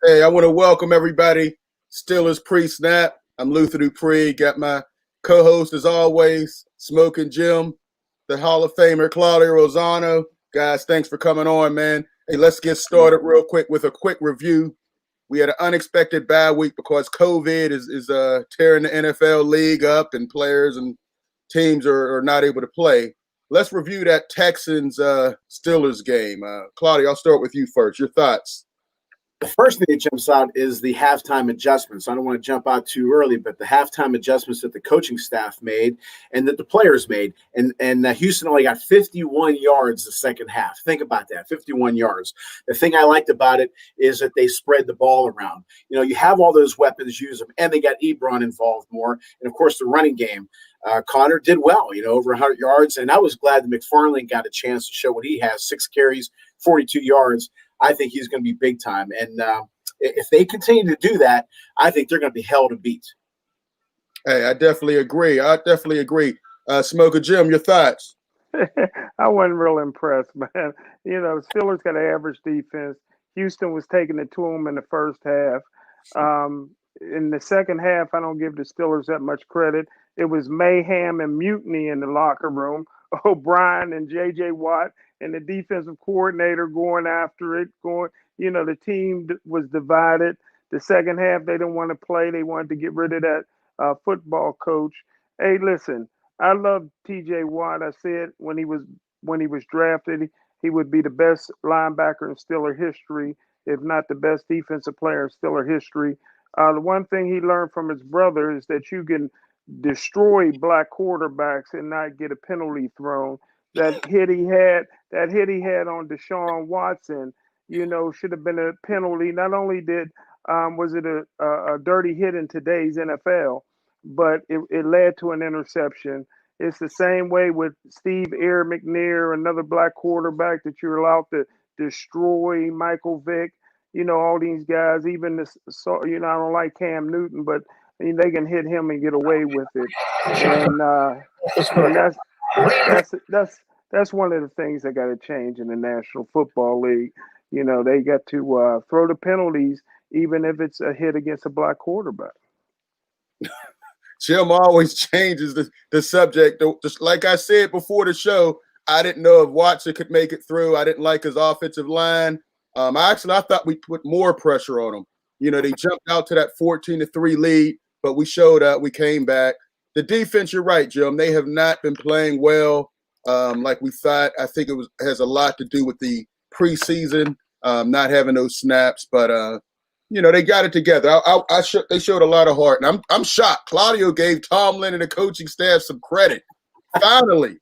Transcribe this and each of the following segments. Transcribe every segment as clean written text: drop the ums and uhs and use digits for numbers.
Hey, I want to welcome everybody. Steelers pre-snap. I'm Luther Dupree. Got my co-host, as always, Smoking Jim, the Hall of Famer, Claudio Rosano. Guys, thanks for coming on, man. Hey, let's get started real quick with a quick review. We had an unexpected bye week because COVID is tearing the NFL league up and players and teams are not able to play. Let's review that Texans-Steelers game. Claudio, I'll start with you first. Your thoughts? The first thing that jumps out is the halftime adjustments. I don't want to jump out too early, but the halftime adjustments that the coaching staff made and that the players made. And Houston only got 51 yards the second half. Think about that, 51 yards. The thing I liked about it is that they spread the ball around. You know, you have all those weapons, use them, and they got Ebron involved more. And, of course, the running game. Connor did well, over 100 yards. And I was glad that McFarland got a chance to show what he has, 6 carries, 42 yards. I think he's going to be big time. And if they continue to do that, I think they're going to be hell to beat. Hey, I definitely agree. Smoker Jim, your thoughts? I wasn't real impressed, man. The Steelers got an average defense. Houston was taking it to them in the first half. In the second half, I don't give the Steelers that much credit. It was mayhem and mutiny in the locker room. O'Brien and J.J. Watt and the defensive coordinator going after it, the team was divided. The second half, they didn't want to play. They wanted to get rid of that football coach. Hey, listen, I love T.J. Watt. I said when he was drafted, he would be the best linebacker in Steeler history, if not the best defensive player in Steeler history. The one thing he learned from his brother is that you can destroy black quarterbacks and not get a penalty thrown. That hit he had on Deshaun Watson, should have been a penalty. Not only was it a dirty hit in today's NFL, but it led to an interception. It's the same way with Steve Air McNair, another black quarterback that you're allowed to destroy. Michael Vick, all these guys. Even this, I don't like Cam Newton, but they can hit him and get away with it. And that's one of the things that got to change in the National Football League. They got to throw the penalties, even if it's a hit against a black quarterback. Jim always changes the subject. Just like I said before the show, I didn't know if Watson could make it through. I didn't like his offensive line. I thought we put more pressure on them. They jumped out to that 14-3 lead, but we showed up. We came back. The defense, you're right, Jim. They have not been playing well like we thought. I think has a lot to do with the preseason, not having those snaps. But they got it together. They showed a lot of heart, and I'm shocked. Claudio gave Tomlin and the coaching staff some credit. Finally,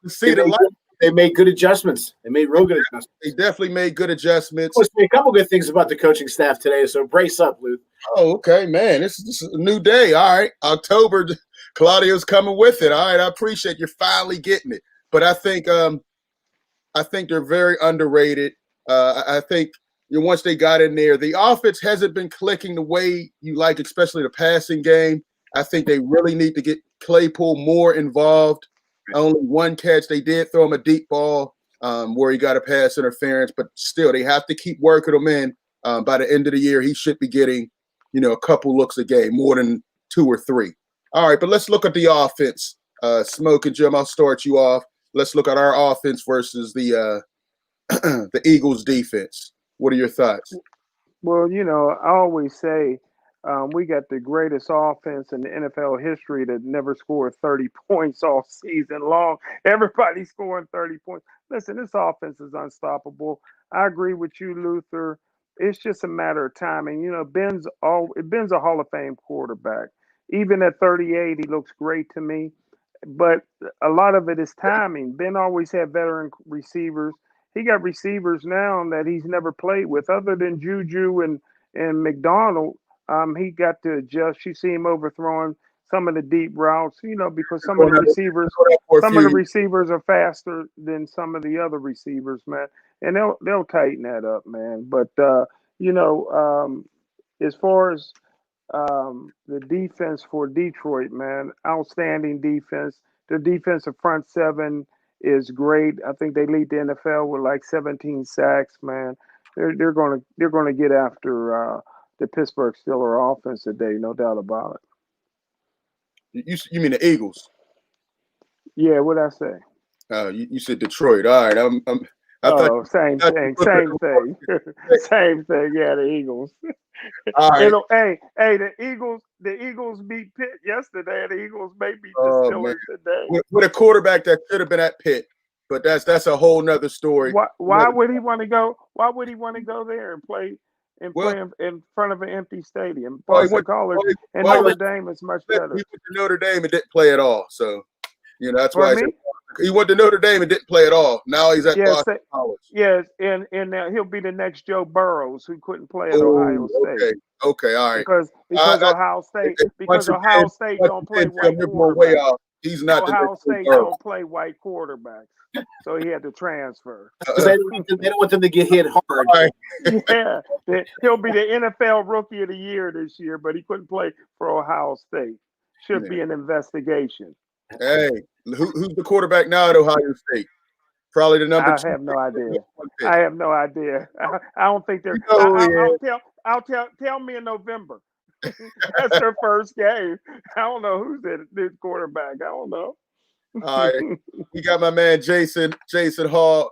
see the light. They made good adjustments. They made real good adjustments. They definitely made good adjustments. Let's say a couple good things about the coaching staff today, so brace up, Luke. Oh, okay, man. This is a new day. All right. October, Claudio's coming with it. All right, I appreciate you finally getting it. But I think they're very underrated. I think once they got in there, the offense hasn't been clicking the way you like, especially the passing game. I think they really need to get Claypool more involved. Only one catch. They did throw him a deep ball where he got a pass interference, but still they have to keep working him in. By the end of the year, he should be getting, a couple looks a game, more than 2 or 3. All right, but let's look at the offense. Smoke and Jim, I'll start you off. Let's look at our offense versus the the Eagles' defense. What are your thoughts? Well, I always say we got the greatest offense in the NFL history that never scored 30 points all season long. Everybody's scoring 30 points. Listen, this offense is unstoppable. I agree with you, Luther. It's just a matter of timing. Ben's a Hall of Fame quarterback. Even at 38, he looks great to me. But a lot of it is timing. Ben always had veteran receivers. He got receivers now that he's never played with, other than Juju and McDonald. He got to adjust. You see him overthrowing some of the deep routes, because some of Going the out receivers, for a some few of the years. receivers are faster than some of the other receivers, man, and they'll tighten that up, man. But as far as the defense for Detroit, man, outstanding defense. The defensive front seven is great. I think they lead the NFL with like 17 sacks, man. They're gonna get after the Pittsburgh Steelers offense today, no doubt about it. You mean the Eagles? Yeah, what I say? You said Detroit. All right. I thought Oh, same you thing, put same thing, that- same thing. Yeah, the Eagles. All right. Hey, the Eagles beat Pitt yesterday. The Eagles may beat the Oh man, Steelers today. with a quarterback that should have been at Pitt, but that's a whole nother story. Why would he want to go? Why would he want to go there and play Well, in front of an empty stadium? well, he Boston went, College well, and well, Notre Dame is much he better. went to Notre Dame and didn't play at all. So that's why I For said me, he went to Notre Dame and didn't play at all. Now he's at yes, Boston College. yes, and he'll be the next Joe Burrows who couldn't play at Oh, Ohio State okay, all right. because Ohio State Once Ohio State don't play again, white we're way quarterbacks. off. He's not the Ohio next State Burrow. don't play white quarterbacks, so he had to transfer. Because they don't want them to get hit hard. All right. Yeah, he'll be the NFL Rookie of the Year this year, but he couldn't play for Ohio State. Should be an investigation. Hey, who's the quarterback now at Ohio State? Probably the number I 2. have no idea. I have no idea. I don't think they're. I'll tell me in November. That's their first game. I don't know who's the quarterback. I don't know. All right. We got my man Jason Hall,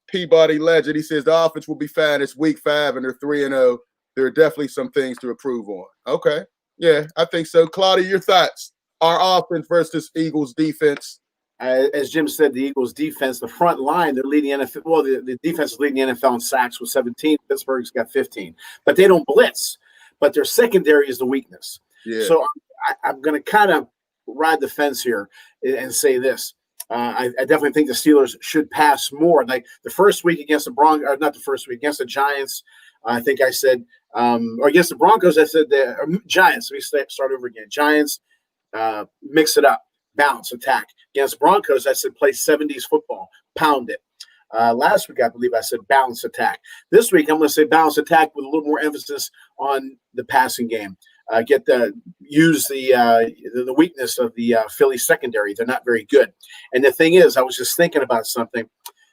Peabody legend. He says the offense will be fine. It's week 5 and they're 3-0. There are definitely some things to improve on. Okay. Yeah, I think so. Claudia, your thoughts? Our offense versus Eagles defense. As Jim said, the Eagles defense, the front line, they're leading the NFL. Well, the defense is leading the NFL in sacks with 17. Pittsburgh's got 15. But they don't blitz. But their secondary is the weakness. Yeah. So I'm going to kind of ride the fence here and say this. I definitely think the Steelers should pass more. Like the first week against the Broncos, or not the first week, against the Giants, I think I said, or against the Broncos, I said the Giants. Let me start over again. Giants, mix it up, bounce, attack. Against Broncos, I said play 70s football, pound it. Last week, I believe I said balance attack. This week, I'm going to say balance attack with a little more emphasis on the passing game. Use the weakness of the Philly secondary. They're not very good. And the thing is, I was just thinking about something.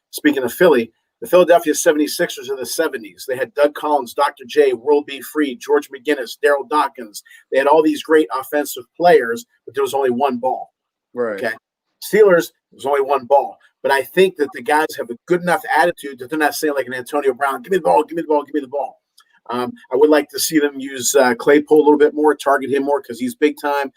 Speaking of Philly, the Philadelphia 76ers in the 70s, they had Doug Collins, Dr. J, World B. Free, George McGinnis, Daryl Dawkins. They had all these great offensive players, but there was only one ball. Right. Okay. Steelers, there's only one ball. But I think that the guys have a good enough attitude that they're not saying like an Antonio Brown, give me the ball, give me the ball, give me the ball. I would like to see them use Claypool a little bit more, target him more because he's big time.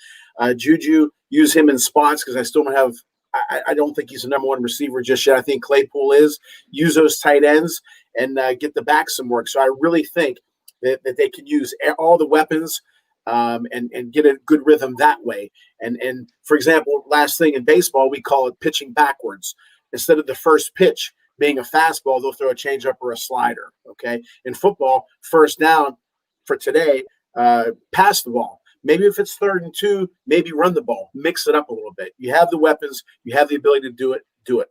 Juju, use him in spots because I still don't have – I don't think he's the number one receiver just yet. I think Claypool is. Use those tight ends and get the back some work. So I really think that they can use all the weapons and get a good rhythm that way. And for example, last thing in baseball, we call it pitching backwards. Instead of the first pitch being a fastball, they'll throw a changeup or a slider. Okay. In football, first down for today, pass the ball. Maybe if it's 3rd and 2, maybe run the ball, mix it up a little bit. You have the weapons, you have the ability to do it. Do it.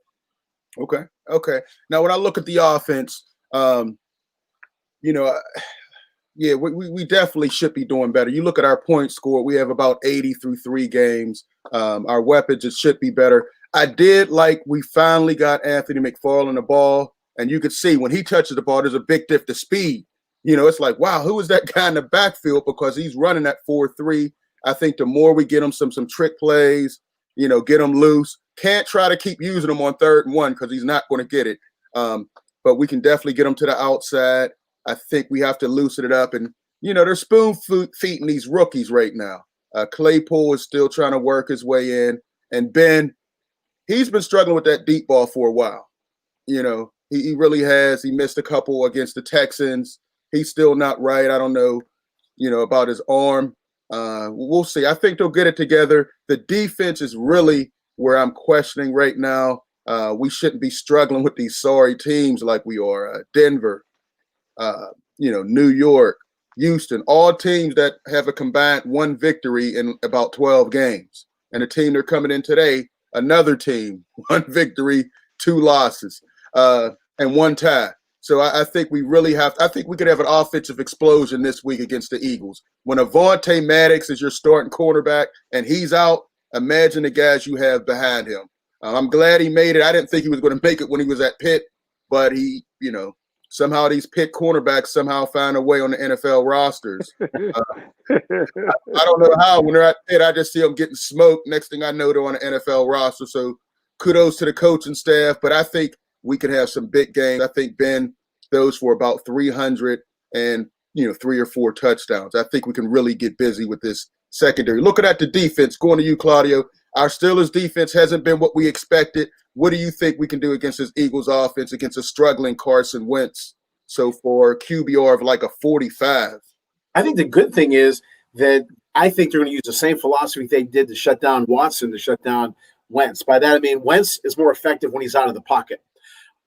Okay. Now, when I look at the offense, we definitely should be doing better. You look at our point score, we have about 80 through 3 games. Our weapons, it should be better. I did like we finally got Anthony McFarland the ball, and you could see when he touches the ball, there's a big diff to speed. It's like, wow, who is that guy in the backfield? Because he's running at 4.3. I think the more we get him some trick plays, get him loose. Can't try to keep using him on 3rd and 1 because he's not going to get it. But we can definitely get him to the outside. I think we have to loosen it up. And, they're spoon-feeding these rookies right now. Claypool is still trying to work his way in. And Ben, he's been struggling with that deep ball for a while. He really has. He missed a couple against the Texans. He's still not right. I don't know, about his arm. We'll see. I think they'll get it together. The defense is really where I'm questioning right now. We shouldn't be struggling with these sorry teams like we are. Denver, New York, Houston, all teams that have a combined 1 victory in about 12 games. And the team they're coming in today, another team, 1 victory, 2 losses, and 1 tie. So I think we really I think we could have an offensive explosion this week against the Eagles. When Avonte Maddox is your starting cornerback and he's out, imagine the guys you have behind him. I'm glad he made it. I didn't think he was going to make it when he was at Pitt, but he, somehow these Pitt cornerbacks somehow find a way on the NFL rosters. I don't know how. When they're at Pitt, I just see them getting smoked. Next thing I know, they're on the NFL roster. So kudos to the coaching staff. But I think we could have some big games. I think Ben those for about 300 and 3 or 4 touchdowns. I think we can really get busy with this secondary. Looking at the defense, going to you, Claudio. Our Steelers defense hasn't been what we expected. What do you think we can do against this Eagles offense, against a struggling Carson Wentz? So for QBR of like a 45. I think the good thing is that I think they're going to use the same philosophy they did to shut down Watson, to shut down Wentz. By that, I mean Wentz is more effective when he's out of the pocket.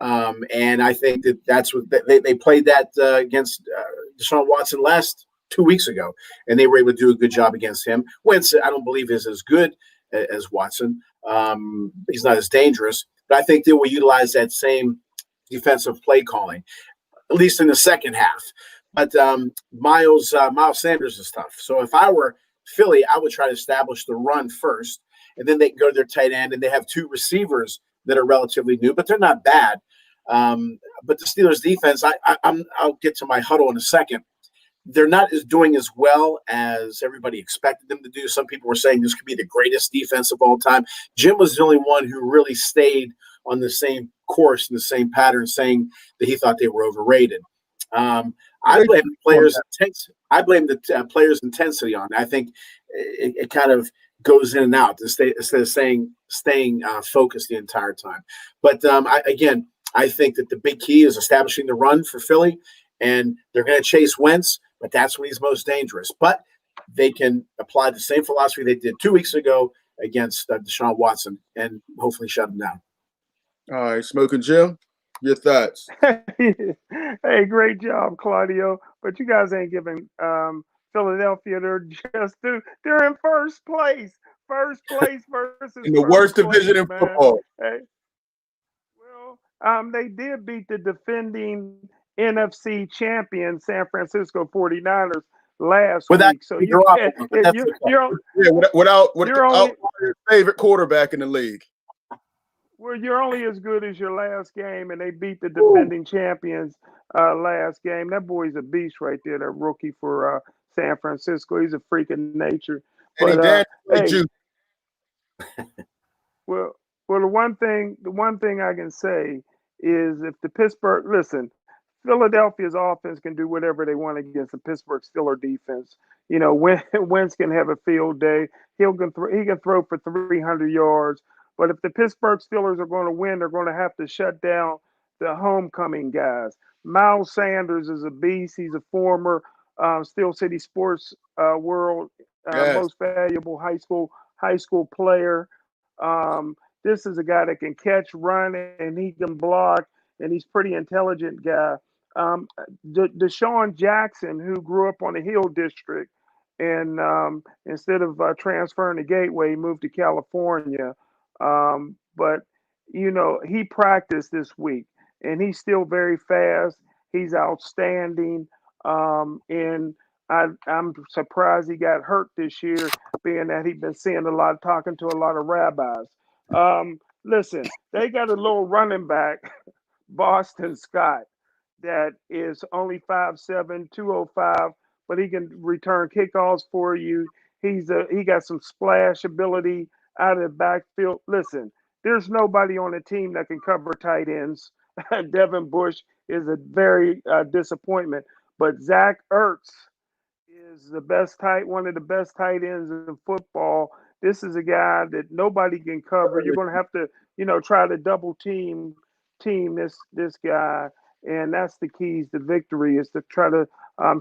And I think that's what they played that against Deshaun Watson last 2 weeks ago, and they were able to do a good job against him. Wentz, I don't believe, is as good as Watson. He's not as dangerous, but I think they will utilize that same defensive play calling, at least in the second half. But Miles Sanders is tough. So if I were Philly, I would try to establish the run first, and then they can go to their tight end, and they have 2 receivers that are relatively new, but they're not bad. But the Steelers defense, I'll get to my huddle in a second. They're not doing as well as everybody expected them to do. Some people were saying this could be the greatest defense of all time. Jim was the only one who really stayed on the same course and the same pattern, saying that he thought they were overrated. I blame the players' intensity on it. I think it kind of goes in and out instead of staying focused the entire time. But I think that the big key is establishing the run for Philly, and they're going to chase Wentz, but that's when he's most dangerous. But they can apply the same philosophy they did 2 weeks ago against Deshaun Watson and hopefully shut him down. All right, Smoking Jim, your thoughts? Hey, great job, Claudio. But you guys ain't giving Philadelphia. They're in first place. First place versus in the worst division in football. Hey. Well, they did beat the defending NFC champion San Francisco 49ers last week. So you're your favorite quarterback in the league. Well, you're only as good as your last game, and they beat the defending champions last game. That boy's a beast right there, that rookie for San Francisco. He's a freak of nature. And well, the one thing I can say is if the Philadelphia's offense can do whatever they want against the Pittsburgh Steelers defense. Wentz can have a field day. He can throw for 300 yards. But if the Pittsburgh Steelers are going to win, they're going to have to shut down the homecoming guys. Miles Sanders is a beast. He's a former Steel City Sports World most valuable high school player. This is a guy that can catch, run, and he can block, and he's a pretty intelligent guy. Deshaun Jackson, who grew up on the Hill District, and instead of transferring to Gateway, he moved to California. But he practiced this week, and he's still very fast. He's outstanding, and I'm surprised he got hurt this year, being that he's been talking to a lot of rabbis. Listen, they got a little running back, Boston Scott, that is only 5'7", 205, but he can return kickoffs for you. He got some splash ability out of the backfield. Listen, there's nobody on the team that can cover tight ends. Devin Bush is a very disappointment, but Zach Ertz is one of the best tight ends in football. This is a guy that nobody can cover. You're going to have to, try to double team this guy, and that's the keys to victory, is to try to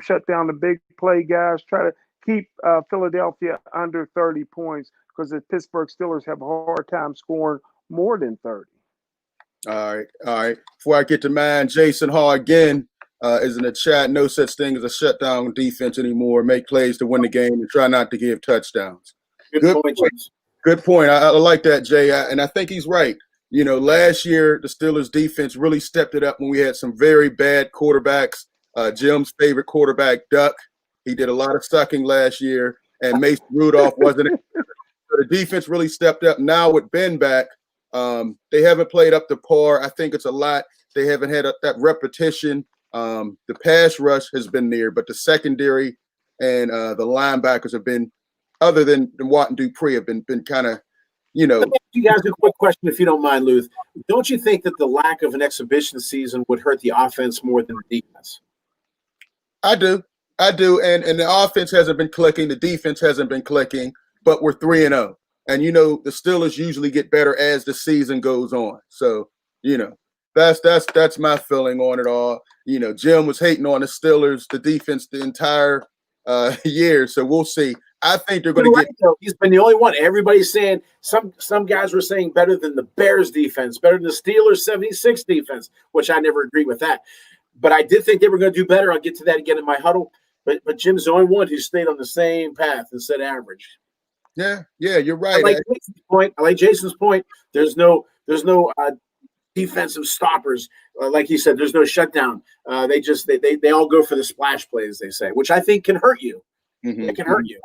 shut down the big play guys, try to keep Philadelphia under 30 points, because the Pittsburgh Steelers have a hard time scoring more than 30. All right. Before I get to mine, Jason Hall again. is in the chat. No such thing as a shutdown defense anymore. Make plays to win the game and try not to give touchdowns. Good point, James. Good point. I like that, Jay. And I think he's right. You know, last year, the Steelers defense really stepped it up when we had some very bad quarterbacks. Jim's favorite quarterback, Duck. He did a lot of sucking last year, and Mason Rudolph wasn't it. So the defense really stepped up. Now with Ben back, they haven't played up to par. I think it's a lot. They haven't had that repetition. The pass rush has been there, but the secondary and the linebackers have been, other than Watt and Dupree, have been kind of, you know. Let me ask you guys a quick question, if you don't mind, Luth. Don't you think that the lack of an exhibition season would hurt the offense more than the defense? I do. And the offense hasn't been clicking. The defense hasn't been clicking, but we're 3-0. And, you know, the Steelers usually get better as the season goes on. So, you know, that's my feeling on it all. You know, Jim was hating on the Steelers, the defense, the entire year. So we'll see. I think they're going to get. Though. He's been the only one. Everybody's saying some guys were saying better than the Bears defense, better than the Steelers 76 defense, which I never agree with that. But I did think they were going to do better. I'll get to that again in my huddle. But Jim's the only one who stayed on the same path and said average. Yeah, you're right. I like Jason's point. There's no defensive stoppers. Like he said, there's no shutdown. They all go for the splash plays, they say, which I think can hurt you. Mm-hmm. It can hurt you.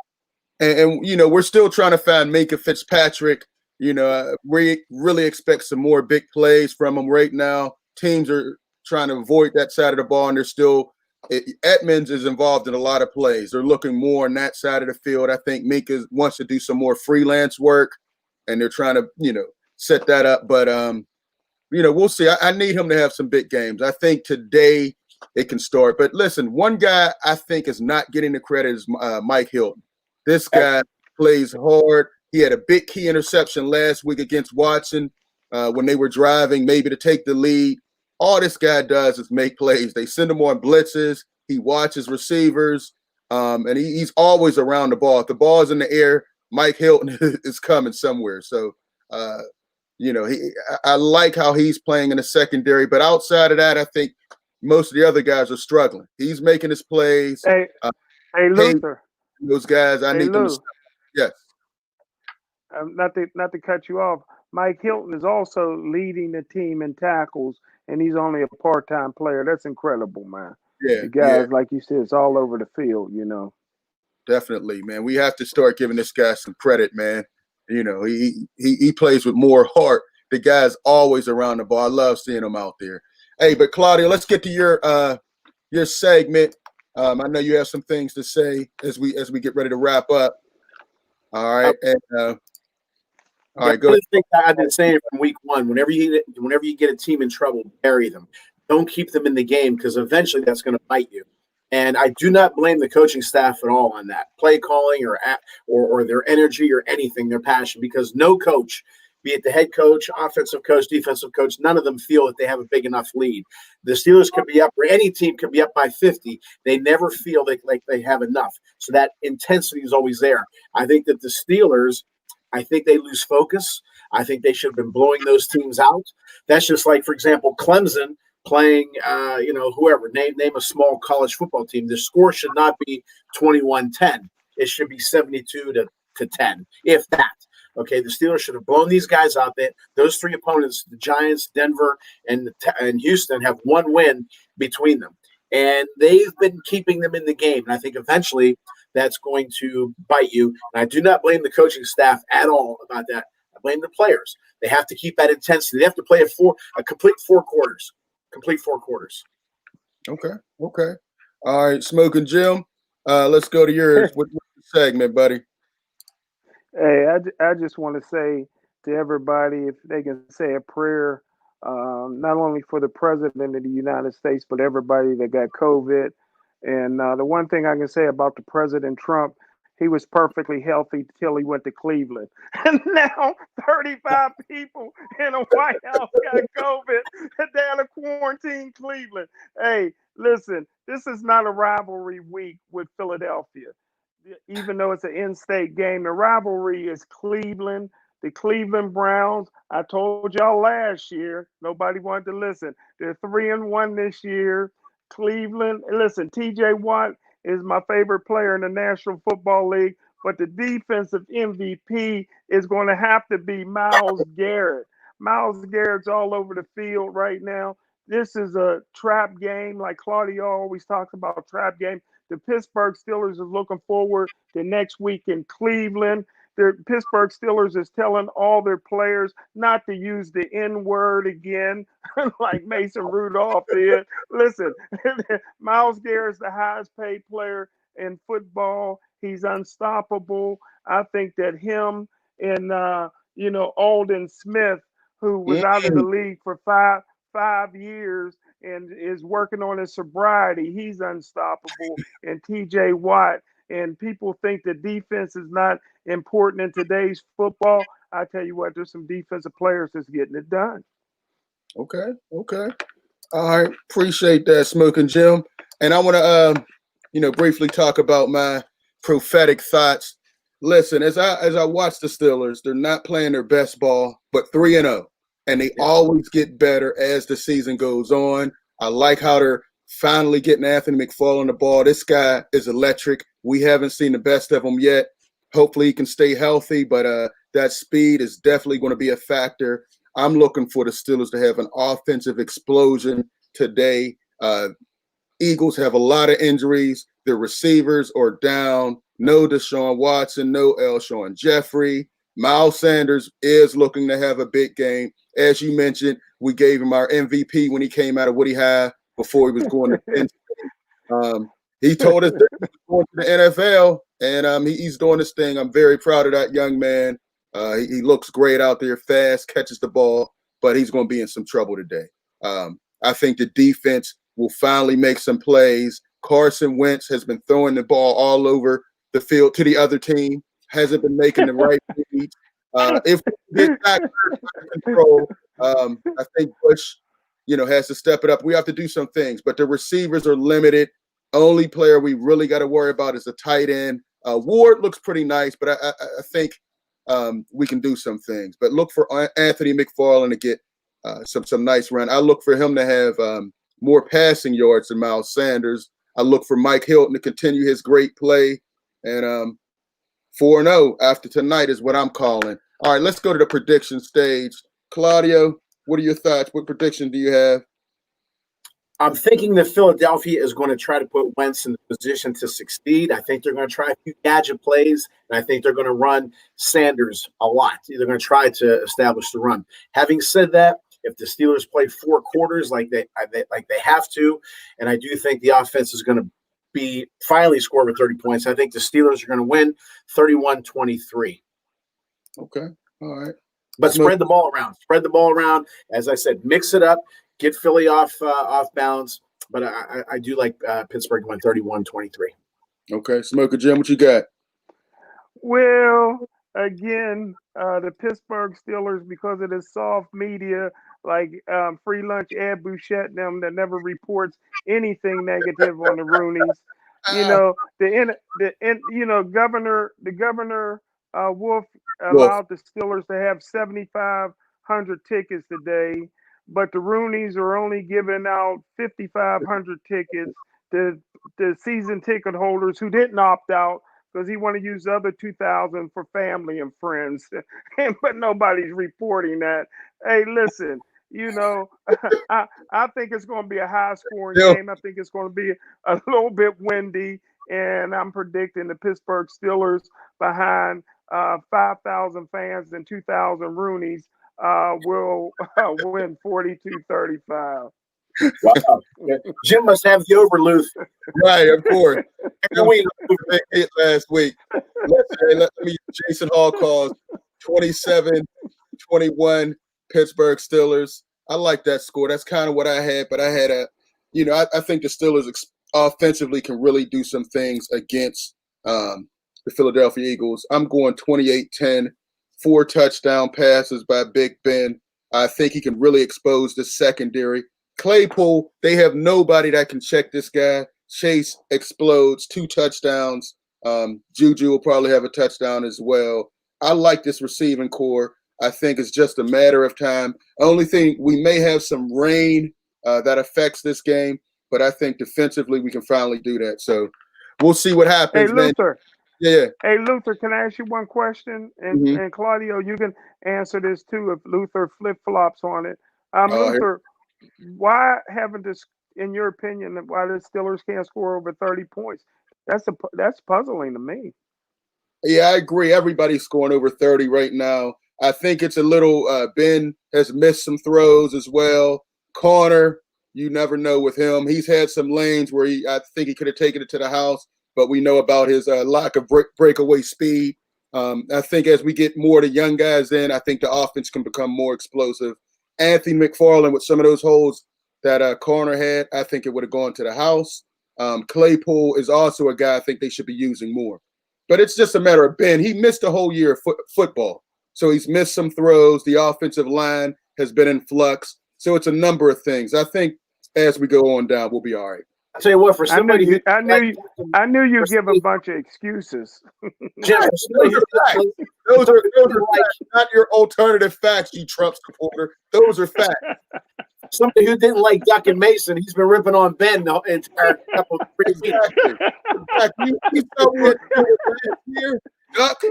And you know, we're still trying to find Minka Fitzpatrick. You know, we really expect some more big plays from him right now. Teams are trying to avoid that side of the ball, and they're still Edmonds is involved in a lot of plays. They're looking more on that side of the field. I think Minka wants to do some more freelance work, and they're trying to, you know, set that up. But you know, we'll see. I need him to have some big games. I think today it can start. But listen, one guy I think is not getting the credit is Mike Hilton. This guy plays hard. He had a big key interception last week against Watson when they were driving, maybe to take the lead. All this guy does is make plays. They send him on blitzes. He watches receivers, and he's always around the ball. If the ball's in the air, Mike Hilton is coming somewhere. So, you know, I like how he's playing in the secondary. But outside of that, I think most of the other guys are struggling. He's making his plays. Hey, Luther. Those guys, I need them to stop. Yes. Not to cut you off. Mike Hilton is also leading the team in tackles, and he's only a part-time player. That's incredible, man. Yeah, the guys, like you said, it's all over the field, you know. Definitely, man. We have to start giving this guy some credit, man. You know, he plays with more heart. The guy's always around the ball. I love seeing him out there. Hey, but Claudia, let's get to your segment. I know you have some things to say as we get ready to wrap up. All right, and all right, go ahead. Thing I've been saying from week one: whenever you get a team in trouble, bury them. Don't keep them in the game because eventually that's going to bite you. And I do not blame the coaching staff at all on that play calling or their energy or anything, their passion, because no coach, be it the head coach, offensive coach, defensive coach, none of them feel that they have a big enough lead. The Steelers could be up, or any team could be up by 50. They never feel like they have enough. So that intensity is always there. I think that the Steelers, I think they lose focus. I think they should have been blowing those teams out. That's just like, for example, Clemson playing, whoever, name a small college football team. The score should not be 21-10. It should be 72-10, if that. Okay, the Steelers should have blown these guys out. Those three opponents, the Giants, Denver, and Houston, have one win between them. And they've been keeping them in the game. And I think eventually that's going to bite you. And I do not blame the coaching staff at all about that. I blame the players. They have to keep that intensity. They have to play a complete four quarters. Okay. All right, Smoking Jim. Let's go to yours. What's your segment, buddy? Hey, I just want to say to everybody, if they can say a prayer, not only for the president of the United States, but everybody that got COVID. And the one thing I can say about the President Trump, he was perfectly healthy till he went to Cleveland. And now 35 people in a White House got COVID and they had to quarantine Cleveland. Hey, listen, this is not a rivalry week with Philadelphia. Even though it's an in-state game, the rivalry is Cleveland, the Cleveland Browns. I told y'all last year, nobody wanted to listen. They're 3-1 this year. Cleveland. Listen, TJ Watt is my favorite player in the National Football League, but the defensive MVP is going to have to be Myles Garrett. Myles Garrett's all over the field right now. This is a trap game, like Claudio always talks about trap game. The Pittsburgh Steelers is looking forward to next week in Cleveland. The Pittsburgh Steelers is telling all their players not to use the N word again, like Mason Rudolph did. Listen, Myles Garrett's the highest paid player in football. He's unstoppable. I think that him and Alden Smith, who was out of the league for five years and is working on his sobriety, he's unstoppable. And TJ Watt. And people think that defense is not important in today's football. I tell you what, there's some defensive players that's getting it done. Okay. All right. Appreciate that, Smoking Jim. And I want to, briefly talk about my prophetic thoughts. Listen, as I watch the Steelers, they're not playing their best ball, but 3-0, and they always get better as the season goes on. I like how they're finally getting Anthony McFarland the ball. This guy is electric. We haven't seen the best of him yet. Hopefully he can stay healthy, but that speed is definitely going to be a factor. I'm looking for the Steelers to have an offensive explosion today. Eagles have a lot of injuries. Their receivers are down. No Deshaun Watson, no Alshon Jeffrey. Miles Sanders is looking to have a big game. As you mentioned, we gave him our MVP when he came out of Woody High before he was going to Penn State. He told us that he's going to the NFL, and he's doing this thing. I'm very proud of that young man. He looks great out there, fast, catches the ball, but he's going to be in some trouble today. I think the defense will finally make some plays. Carson Wentz has been throwing the ball all over the field to the other team, hasn't been making the right reads. If we get back under control, I think Bush, has to step it up. We have to do some things, but the receivers are limited. Only player we really got to worry about is the tight end. Ward looks pretty nice, but I think we can do some things. But look for Anthony McFarland to get some nice run. I look for him to have more passing yards than Miles Sanders. I look for Mike Hilton to continue his great play. And 4-0 after tonight is what I'm calling. All right, let's go to the prediction stage. Claudio, what are your thoughts? What prediction do you have? I'm thinking that Philadelphia is going to try to put Wentz in the position to succeed. I think they're going to try a few gadget plays, and I think they're going to run Sanders a lot. They're going to try to establish the run. Having said that, if the Steelers play 4 quarters like they have to, and I do think the offense is going to be finally score with 30 points, I think the Steelers are going to win 31-23. Okay, all right. But spread the ball around. Spread the ball around. As I said, mix it up. Get Philly off balance, but I do like Pittsburgh to win 31-23. Okay, Smoker Jim, what you got? Well, again, the Pittsburgh Steelers, because of the soft media, like Free Lunch Ed Bouchette, them that never reports anything negative on the Roonies. Governor Wolf allowed the Steelers to have 7,500 tickets today. But the Roonies are only giving out 5,500 tickets to the season ticket holders who didn't opt out because he wanted to use the other 2,000 for family and friends. But nobody's reporting that. Hey, listen, I think it's going to be a high-scoring game. I think it's going to be a little bit windy, and I'm predicting the Pittsburgh Steelers behind 5,000 fans and 2,000 Roonies will win 42-35. Wow. Jim must have the overload. Right, of course. We hit last week. Let me Jason Hall calls 27-21 Pittsburgh Steelers. I like that score. That's kind of what I had, but I had I think the Steelers offensively can really do some things against the Philadelphia Eagles. I'm going 28-10. 4 touchdown passes by Big Ben. I think he can really expose the secondary. Claypool, they have nobody that can check this guy. Chase explodes, 2 touchdowns. Juju will probably have a touchdown as well. I like this receiving core. I think it's just a matter of time. Only thing, we may have some rain that affects this game. but I think defensively we can finally do that. So we'll see what happens, Hey, man. Luther. Yeah. Hey, Luther, can I ask you one question? And Claudio, you can answer this too if Luther flip flops on it. Oh, Luther, why haven't this, in your opinion, why the Steelers can't score over 30 points? That's puzzling to me. yeah, I agree. Everybody's scoring over 30 right now. I think it's a little Ben has missed some throws as well. Corner, you never know with him. He's had some lanes where I think he could have taken it to the house, but we know about his lack of breakaway speed. I think as we get more of the young guys in, I think the offense can become more explosive. Anthony McFarland with some of those holes that corner had, I think it would have gone to the house. Claypool is also a guy I think they should be using more. But it's just a matter of Ben. He missed a whole year of football. So he's missed some throws. The offensive line has been in flux. So it's a number of things. I think as we go on down, we'll be all right. I'll tell you what, for somebody I knew you give a bunch of excuses. Jim, those are facts, not your alternative facts, you Trump supporter. Those are facts. Somebody who didn't like Duck and Mason, he's been ripping on Ben the entire couple of exactly. You saw what last year, Duck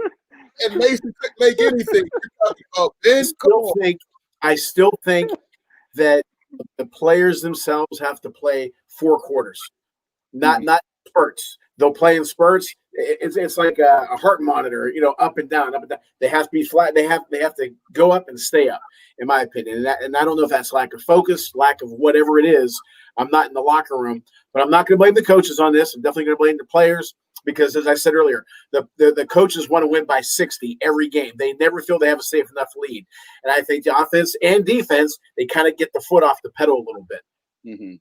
and Mason couldn't make anything. You're talking about Ben. I still think that the players themselves have to play 4 quarters, not spurts. They'll play in spurts. It's like a heart monitor, up and down, up and down. They have to be flat. They have to go up and stay up, in my opinion. And I don't know if that's lack of focus, lack of whatever it is. I'm not in the locker room, but I'm not going to blame the coaches on this. I'm definitely going to blame the players because, as I said earlier, the coaches want to win by 60 every game. They never feel they have a safe enough lead. And I think the offense and defense, they kind of get the foot off the pedal a little bit.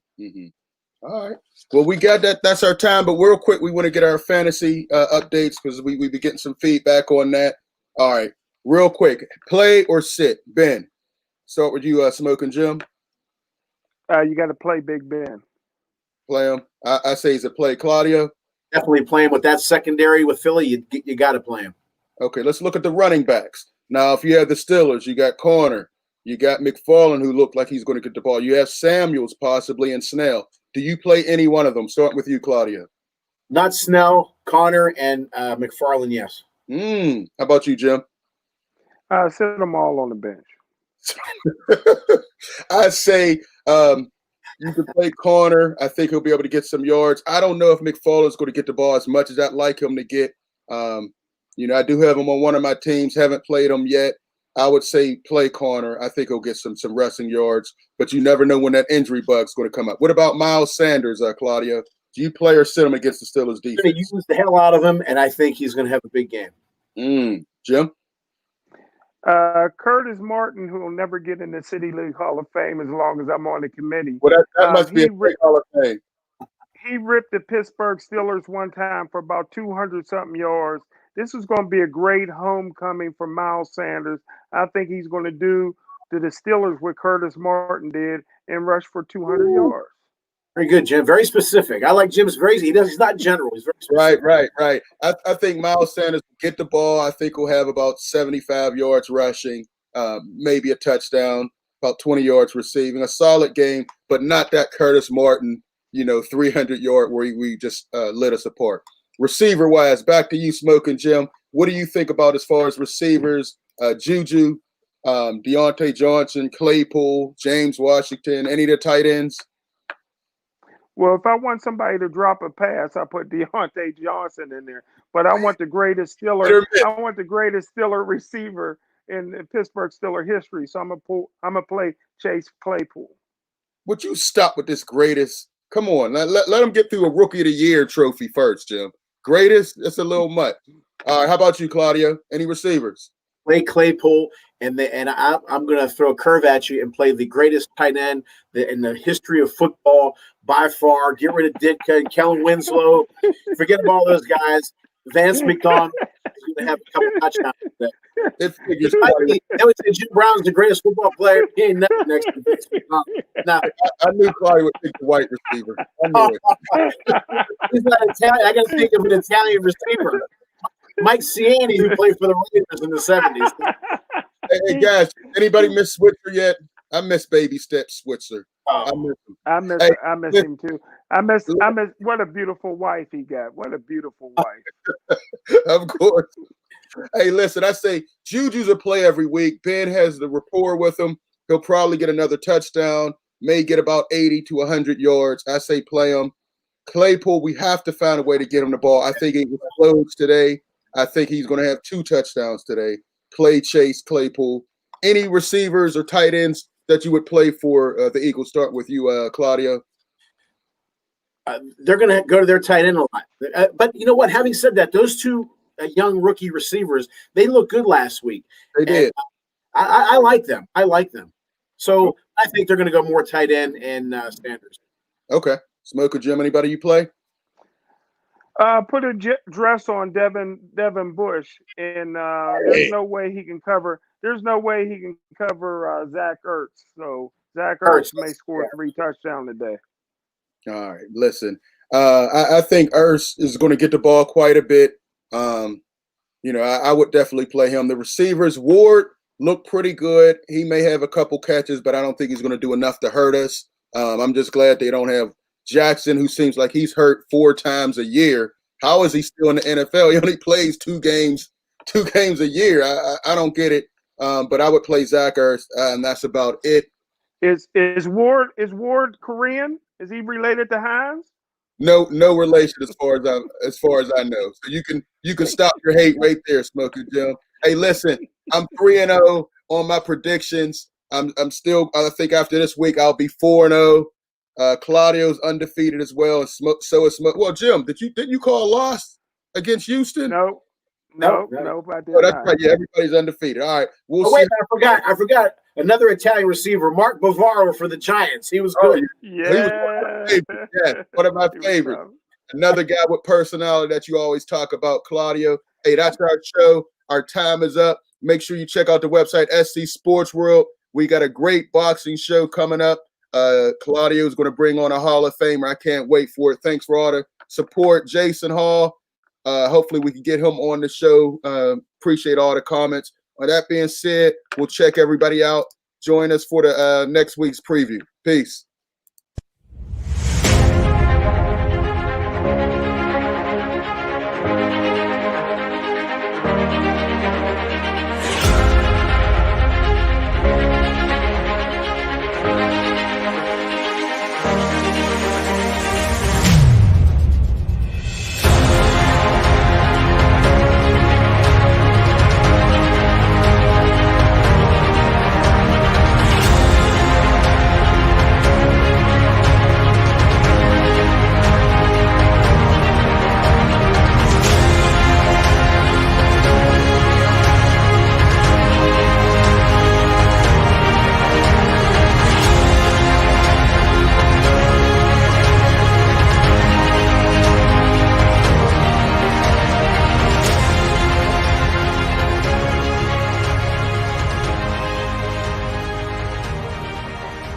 All right. Well, we got that. That's our time. But real quick, we want to get our fantasy updates because we be getting some feedback on that. All right. Real quick, play or sit? Ben, start with you, Smoking Jim. You got to play Big Ben. Play him. I say he's a play. Claudio? Definitely playing with that secondary with Philly. You got to play him. Okay, let's look at the running backs. Now, if you have the Steelers, you got Corner. You got McFarland, who looked like he's going to get the ball. You have Samuels possibly and Snell. Do you play any one of them? Starting with you, Claudia. Not Snell, Connor, and McFarland, yes. How about you, Jim? Sit them all on the bench. I say you can play Corner. I think he'll be able to get some yards. I don't know if McFarland's going to get the ball as much as I'd like him to get. I do have him on one of my teams. Haven't played him yet. I would say play Corner. I think he'll get some rushing yards, but you never know when that injury bug's going to come up. What about Miles Sanders, Claudia? Do you play or sit him against the Steelers defense? I'm going to use the hell out of him, and I think he's going to have a big game. Jim? Curtis Martin, who will never get in the City League Hall of Fame as long as I'm on the committee. Well, that must be a great Hall of Fame. He ripped the Pittsburgh Steelers one time for about 200-something yards. This is going to be a great homecoming for Miles Sanders. I think he's going to do to the Steelers what Curtis Martin did and rush for 200 yards. Very good, Jim. Very specific. I like Jim's very. He's not general. He's very specific. Right. I think Miles Sanders will get the ball. I think he'll have about 75 yards rushing, maybe a touchdown, about 20 yards receiving. A solid game, but not that Curtis Martin, 300-yard where we just lit us apart. Receiver-wise, back to you, Smoking Jim. What do you think about as far as receivers? Juju, Deontay Johnson, Claypool, James Washington, any of the tight ends? Well, if I want somebody to drop a pass, I put Deontay Johnson in there. But I want the greatest Steeler. I want the greatest Steeler receiver in Pittsburgh Steeler history. So I'm gonna play Chase Claypool. Would you stop with this greatest? Come on, let him get through a Rookie of the Year trophy first, Jim. Greatest? That's a little much. All right, how about you, Claudia? Any receivers? Play Claypool, and I'm going to throw a curve at you and play the greatest tight end in the history of football by far. Get rid of Ditka and Kellen Winslow. Forget about all those guys. Vance McDonald is going to have a couple touchdowns today. That would say Jim Brown's the greatest football player. He ain't nothing next to Vance McDonald. Now, I knew Claudia would pick the white receiver. I knew it. He's not Italian. I got to think of an Italian receiver. Mike Ciani, who played for the Raiders in the 70s. Hey, guys, anybody miss Switzer yet? I miss Baby Step Switzer. I miss him. I miss Hey, I miss listen, him too. I miss what a beautiful wife he got. What a beautiful wife. of course. Hey, listen, I say Juju's a play every week. Ben has the rapport with him. He'll probably get another touchdown, may get about 80 to 100 yards. I say play him. Claypool, we have to find a way to get him the ball. I think he explodes today. I think he's going to have 2 touchdowns today. Play Chase Claypool. Any receivers or tight ends that you would play for the Eagles? Start with you, Claudio. They're going to go to their tight end a lot. But you know what? Having said that, those 2 young rookie receivers, they look good last week. They did. I like them. I like them. So I think they're going to go more tight end and Sanders. Okay. Smoker Jim, anybody you play? Put a dress on Devin Bush, and there's no way he can cover. There's no way he can cover Zach Ertz. So Zach Ertz may score 3 touchdowns today. All right, listen. I think Ertz is going to get the ball quite a bit. I would definitely play him. The receivers, Ward looked pretty good. He may have a couple catches, but I don't think he's going to do enough to hurt us. I'm just glad they don't have Jackson, who seems like he's hurt 4 times a year. How is he still in the NFL? He only plays 2 games a year. I don't get it. But I would play Zach Ertz, and that's about it. Is Ward Korean? Is he related to Hines? No relation as far as I know. So you can stop your hate right there, Smoky Jim. Hey, listen, I'm 3-0 on my predictions. I'm still. I think after this week I'll be 4-0. Claudio's undefeated as well, and so is Smoke. Well, Jim, didn't you call a loss against Houston? No, I did that's not. right. Yeah, everybody's undefeated. All right, we'll see. Wait, I forgot another Italian receiver, Mark Bavaro for the Giants. He was good. Yeah, one of my favorites. Another guy with personality that you always talk about, Claudio. Hey, that's our show. Our time is up. Make sure you check out the website, SC Sports World. We got a great boxing show coming up. Claudio is going to bring on a Hall of Famer. I can't wait for it. Thanks for all the support, Jason Hall. Hopefully we can get him on the show. Appreciate all the comments. With that being said, we'll check everybody out. Join us for the next week's preview. Peace.